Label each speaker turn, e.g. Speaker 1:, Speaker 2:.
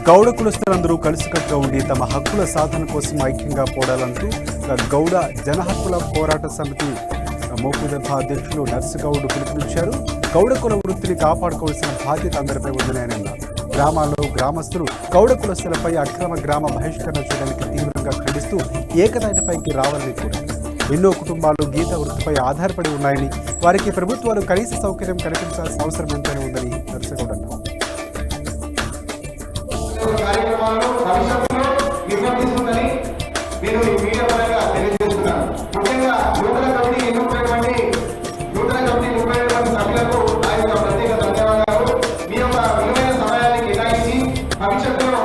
Speaker 1: గౌడ కులస్తులందరూ కలిసికట్టుగా ఉండి తమ హక్కుల సాధన కోసం ఐక్యంగా పోరాడంటూ గౌడ జన హక్కుల పోరాట సమితి మోపిదభ అధ్యక్షులు నర్సిగౌడ్ పిలుపునిచ్చారు. గౌడ కుల వృత్తిని కాపాడుకోవాల్సిన బాధ్యత అందరిపై ఉందని ఆయన అన్నారు. గ్రామాల్లో గ్రామస్తులు గౌడ కులస్తులపై అక్రమ గ్రామ బహిష్కరణ చేయడానికి తీవ్రంగా ఖండిస్తూ ఏకతాటిపైకి రావాలని కోరారు. ఎన్నో కుటుంబాలు గీత వృత్తిపై ఆధారపడి ఉన్నాయని, వారికి ప్రభుత్వాలు కనీస సౌకర్యం కల్పించాల్సిన అవసరం ఎంతైనా ఉందని నర్సిగౌడ్ అన్నారు.
Speaker 2: కార్యక్రమాలను భవిష్యత్తులో నిర్వర్తిస్తుందని నేను ఈ మీడియా పరంగా తెలియజేస్తున్నాను. ముఖ్యంగా నూతన కమిటీ ఎన్నుకున్నటువంటి సభ్యులకు నా యొక్క ప్రత్యేక ధన్యవాదాలు. మీ యొక్క విలువైన సమయాన్ని కేటాయించి భవిష్యత్తులో